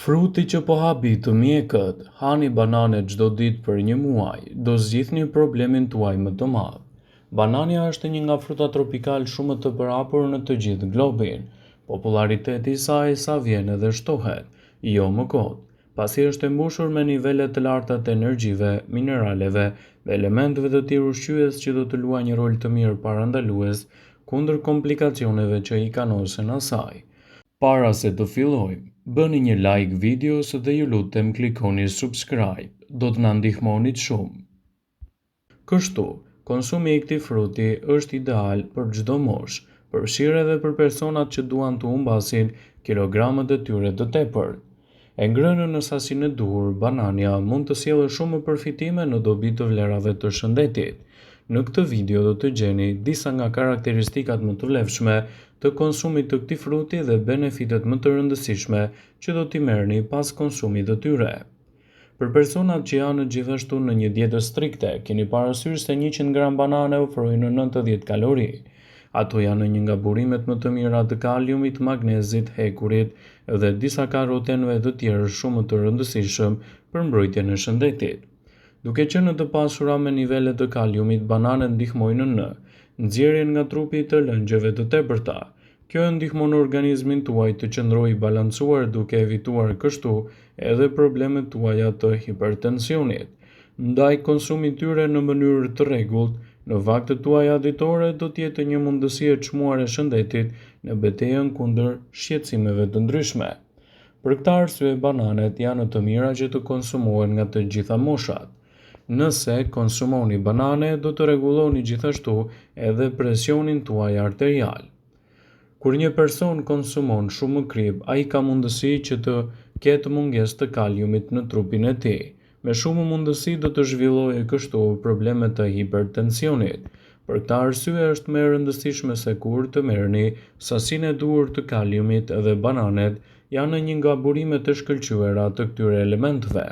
Fruti që po habitu mjekët, hani banane çdo ditë për një muaj, do zgjidhni problemin tuaj më të madh. Banania është një nga frutat tropikal shumë të përhapur në të gjithë globin. Populariteti i saj sa vjen edhe shtohet, jo më kot, pasi është e mbushur me nivele të larta të energjive, mineraleve dhe elementeve të tjerë ushqyes që do të luajë një rol të mirë parandalues kundër komplikacioneve që i kanosen asaj. Para se të fillojmë, bëni një like videos dhe ju lutem klikoni subscribe, do të na ndihmonit shumë. Kështu, konsumi i këtij fruti është ideal për çdo moshë, përfshirë edhe për personat që duan të humbasin kilogramët e tyre të tepërt. E ngrënë në sasinë e duhur, banania mund të sjellë shumë përfitime në dobi të vlerave të shëndetit. Në këtë video do të gjeni disa nga karakteristikat më të vlefshme të konsumit të këtij fruti dhe benefitet më të rëndësishme që do t'i merrni pas konsumit të tyre. Për personat që janë gjithashtu në një dietë strikte, keni parasysh se 100 gram banane ofrojnë 90 kalori. Ato janë një nga burimet më të mira të kaliumit, magnezit, hekurit dhe disa karotenëve të tjerë shumë të rëndësishëm për mbrojtjen e shëndetit. Duke qenë të pasura me nivele të kaliumit, bananet ndihmojnë në nxjerrjen nga trupi të lëngjeve të tepërta. Kjo e ndihmon organizmin tuaj të qëndrojë i balancuar duke evituar kështu edhe problemet tuaja të hipertensionit. Ndaj konsumi tyre në mënyrë të rregullt, në vaktet tuaja ditore do të jetë një mundësi e çmuar e shëndetit në betejën kundër shqetësimeve të ndryshme. Për këtë arsye, bananet janë të mira që të konsumohen nga të gjitha moshat. Nëse konsumoni banane, do të rregulloni gjithashtu edhe presionin tuaj arterial. Kur një person konsumon shumë krip, ai ka mundësi që të ketë mungesë të kaliumit në trupin e tij. Me shumë mundësi do të zhvillojë kështu probleme të hipertensionit. Për këtë arsye është më e rëndësishme se kur të merrni sasinë e duhur të kaliumit dhe bananet janë një nga burimet e shkëlqyera të këtyre elementeve.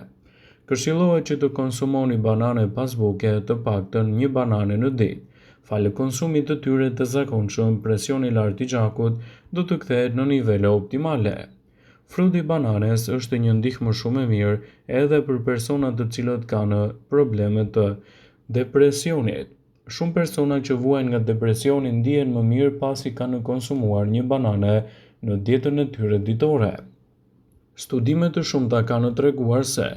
Këshillohet që të konsumoni banane pas buke, të paktën një banane në ditë. Falë konsumit të tyre të zakonshëm, presioni i lartë i gjakut do të kthehet në nivele optimale. Fruti i bananes është një ndihmë shumë e mirë edhe për personat të cilët kanë probleme të depresionit. Shumë persona që vuajnë nga depresioni ndihen më mirë pasi kanë konsumuar një banane në dietën e tyre ditore. Studime të shumta kanë treguar se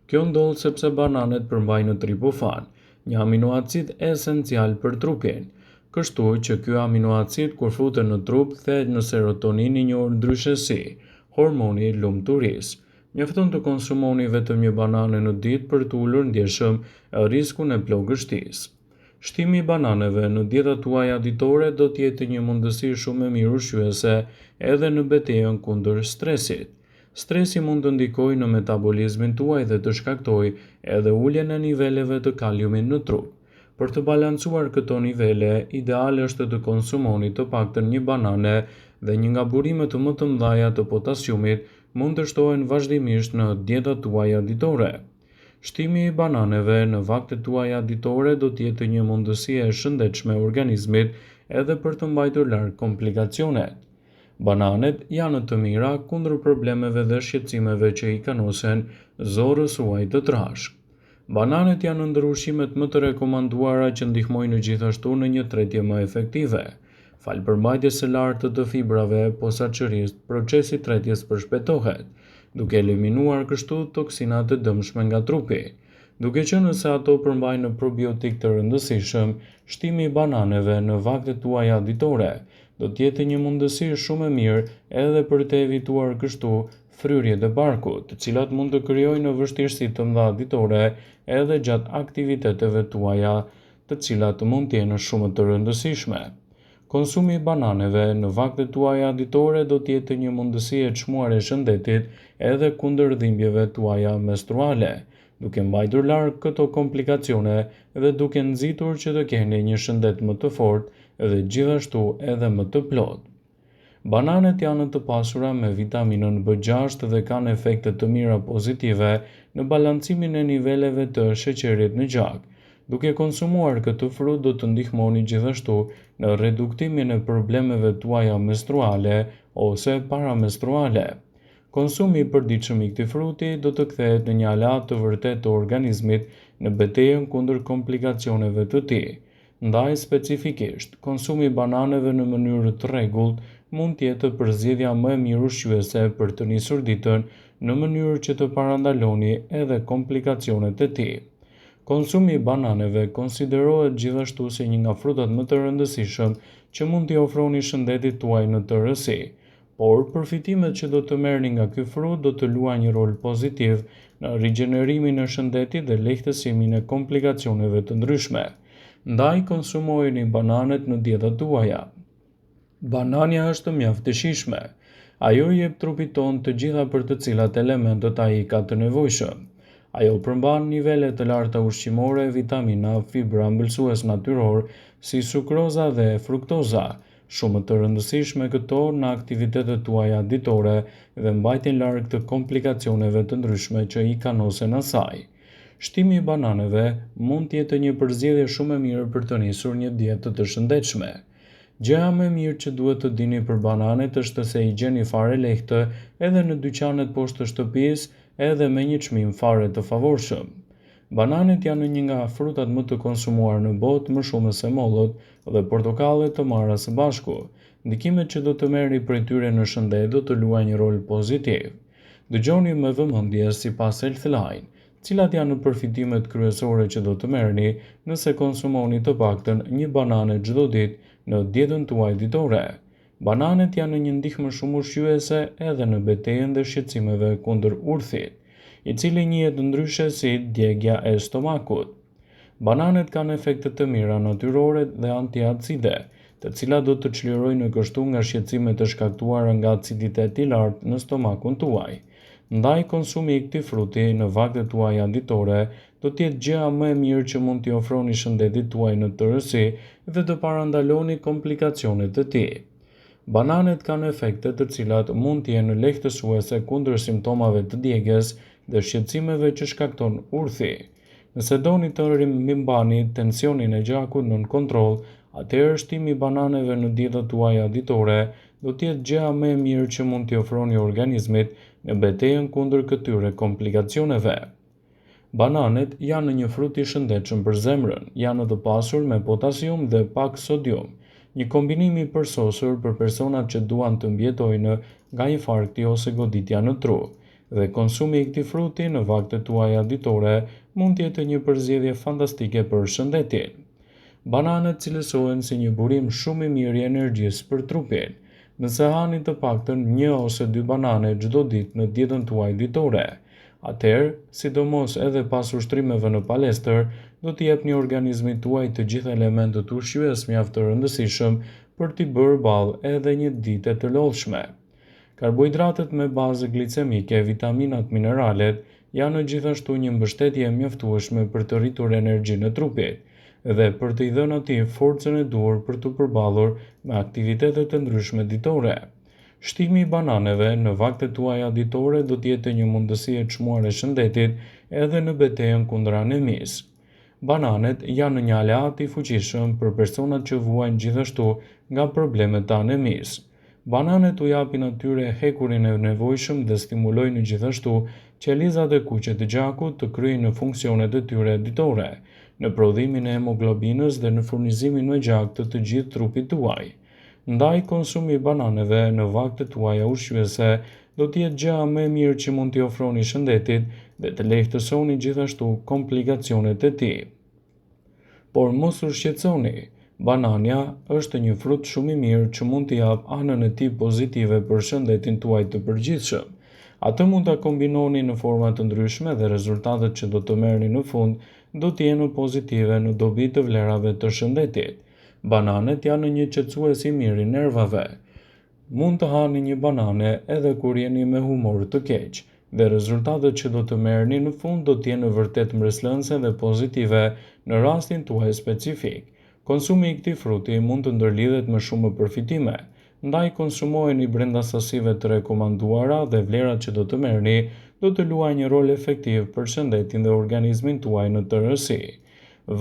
kjo ndodh sepse bananet përmbajnë triptofan, një aminoacid esencial për trupin. Kështu që ky aminoacid kur futet në trup kthehet në serotonin, i njohur ndryshe si hormoni i lumturisë. Mjafton të konsumoni vetëm një banane në ditë për të ulur ndjeshëm riskun e plogështisë. Shtimi i bananeve në dietat tuaja ditore do të jetë një mundësi shumë e mirë ushqyese edhe në betejën kundër stresit. Stresi mund të ndikojë në metabolizmin tuaj dhe të shkaktojë edhe uljen e niveleve të kaliumit në trup. Për të balancuar këto nivele, ideale është të konsumoni të paktën një banane dhe një nga burimet më të mëdha të potasiumit mund të shtohen vazhdimisht në dietat tuaja ditore. Shtimi i bananeve në vaktet tuaja ditore do të jetë një mundësi e shëndetshme e organizmit edhe për të mbajtur larg komplikacionet. Bananet janë të mira kundër problemeve dhe shqetësimeve që i kanosen zorrës suaj të trashë. Bananet janë ndër ushqimet më të rekomanduara që ndihmojnë gjithashtu në një tretje më efektive. Falë përmbajtjes së lartë të fibrave posaçërisë, procesi i tretjes përshpejtohet, duke eliminuar kështu toksinat e dëmshme nga trupi. Duke qenë se ato përmbajnë probiotik të rëndësishëm, shtimi i bananeve në vaktet tuaja ditore do të jetë një mundësi shumë e mirë edhe për të evituar kështu fryrjet e barkut, të cilat mund të krijojnë vështirësi të mëdha ditore edhe gjatë aktiviteteve tuaja, të cilat mund të jenë shumë të rëndësishme. Konsumi i bananeve në vaktet tuaja ditore do të jetë një mundësi e çmuar e shëndetit edhe kundër dhimbjeve tuaja menstruale, duke mbajtur larg këto komplikacione dhe duke nxitur që të keni një shëndet më të fortë dhe gjithashtu edhe më të plotë. Bananet janë të pasura me vitaminën B6 dhe kanë efekte të mira pozitive në balancimin e niveleve të sheqerit në gjak. Duke konsumuar këtë frut do të ndihmoni gjithashtu në reduktimin e problemeve tuaja menstruale ose paramenstruale. Konsumi i përditshëm i këtij fruti do të kthehet në një aleat të vërtetë të organizmit në betejën kundër komplikacioneve të tij. Ndaj specifikisht, konsumi i bananeve në mënyrë të rregullt mund të jetë përzgjedhja më e mirë ushqyese për të nisur ditën në mënyrë që të parandaloni edhe komplikacionet e tij. Konsumi i bananeve konsiderohet gjithashtu si një nga frutat më të rëndësishëm që mund t'i ofroni shëndetit tuaj në tërësi, por përfitimet që do të merrni nga ky frut do të luajnë një rol pozitiv në rigjenerimin e shëndetit dhe lehtësimin e komplikacioneve të ndryshme. Ndaj konsumojeni bananet në dietat tuaja. Banania është mjaft e shijshme. Ajo i jep trupit tonë të gjitha për të cilat elementët ai ka të nevojshëm. Ajo përmban nivele të larta ushqimore, vitamina, fibra, mbëlsues natyror si sukroza dhe fruktoza, shumë të rëndësishme këto në aktivitetet tuaja ditore dhe mbajtjen larg të komplikacioneve të ndryshme që i kanosen asaj. Shtimi i bananeve mund të jetë një përzgjedhje shumë e mirë për të nisur një dietë të shëndetshme. Gjëja më e mirë që duhet të dini për bananet është se i gjeni fare lehtë edhe në dyqanet poshtë shtëpisë edhe me një çmim fare të favorshëm. Bananet janë një nga frutat më të konsumuar në botë, më shumë se mollët dhe portokallet të marra së bashku. Ndikimet që do të merrni prej tyre në shëndet do të luajnë një rol pozitiv. Dëgjoni me vëmendje sipas Healthline, cilat janë përfitimet kryesore që do të merrni nëse konsumoni të paktën një banane çdo ditë në dietën tuaj ditore. Bananet janë një ndihmë shumë ushqyese edhe në betejën dhe shqetësimeve kundër urthit, i cili njihet ndryshe si djegja e stomakut. Bananet kanë efekte të mira natyrore dhe antiacide, të cilat do të çlirojnë në kështu nga shqetësimet e shkaktuara nga aciditeti i lartë në stomakun tuaj. Ndaj konsumi i këtij fruti në vaktet tuaja ditore do të jetë gjëja më e mirë që mund t'i ofroni shëndetit tuaj në tërësi dhe të parandaloni komplikacionet e tij. Bananet kanë efekte të cilat mund të jenë lehtësuese kundër simptomave të djegjes dhe shqetësimeve që shkakton urthi. Nëse doni të rimbani tensionin e gjakut nën kontroll, atëherë shtimi i bananeve në dietat tuaja ditore do të jetë gjëja më e mirë që mund t'i ofroni organizmit në betejën kundër këtyre komplikacioneve. Bananet janë një frut i shëndetshëm për zemrën, janë të pasur me potasium dhe pak sodium, një kombinim i përsosur për personat që duan të mbijetojnë nga infarkti ose goditja në tru, dhe konsumi i këtij fruti në vaktet tuaja ditore mund të jetë një përzgjedhje fantastike për shëndetin. Bananet cilësohen si një burim shumë i mirë i energjisë për trupin. Nëse hani të paktën 1 ose 2 banane çdo ditë në dietën tuaj ditore, atëherë, sidomos edhe pas ushtrimeve në palestër, do t'i jepni organizmit tuaj të gjitha elementët ushqyes mjaft të rëndësishëm për t'i bërë balë edhe një dite të lodhshme. Karbohidratet me bazë glicemike, vitaminat, mineralet janë gjithashtu një mbështetje mjaftueshme për të rritur energjinë e trupit dhe për t'i dhënë atij forcën e duhur për të përballur me aktivitetet e ndryshme ditore. Shtimi i bananeve në vaktet tuaja ditore do të jetë një mundësi e çmuar e shëndetit edhe në betejën kundër anemisë. Bananet janë një aleat i fuqishëm për personat që vuajnë gjithashtu nga problemet të anemisë. Bananet u japin atyre hekurin e nevojshëm dhe stimulojnë gjithashtu qelizat e kuqe të gjakut të kryejnë funksionet e tyre ditore, në prodhimin e hemoglobinës dhe në furnizimin me gjak të gjithë trupit tuaj. Ndaj konsumi i bananeve në vaktet tuaja ushqyese do të jetë gjëja më e mirë që mund t'i ofroni shëndetit dhe të lehtësoni gjithashtu komplikacionet e tij. Por mos u shqetësoni, banania është një frut shumë i mirë që mund t'i jap anën e tij pozitive për shëndetin tuaj të përgjithshëm. Atë mund ta kombinoni në forma të ndryshme dhe rezultatet që do të merrni në fund do të jenë pozitive në dobi të vlerave të shëndetit. Bananet janë një qetësues i mirë i nervave. Mund të hani një banane edhe kur jeni me humor të keq, dhe rezultatet që do të merrni në fund do të jenë vërtet mbreslënse dhe pozitive në rastin tuaj specifik. Konsumi i këtij fruti mund të ndërlidhet me shumë përfitime, ndaj konsumojeni brenda sasive të rekomanduara dhe vlerat që do të merrni do të luajnë një rol efektiv për shëndetin dhe organizmin tuaj në tërësi.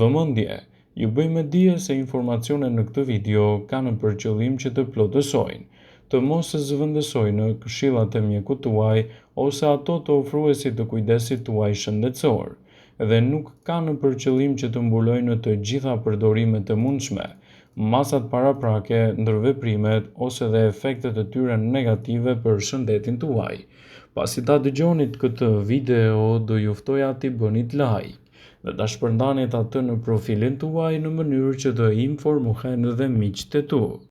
Vëmendje, ju bëjmë dije se informacionet në këtë video kanë për qëllim që të plotësojnë. të mos e zëvendësojnë këshillat e mjekut tuaj ose ato të ofruesit të kujdesit tuaj shëndetësor, dhe nuk kanë për qëllim që të mbulojnë të gjitha përdorimet e mundshme, masat paraprake, ndërveprimet ose dhe efektet e tyre negative për shëndetin tuaj. Pasi ta dëgjonit këtë video, do ju ftoja t'i bënit like dhe ta shpërndanit atë në profilin tuaj në mënyrë që të informohen dhe miqtë e tu.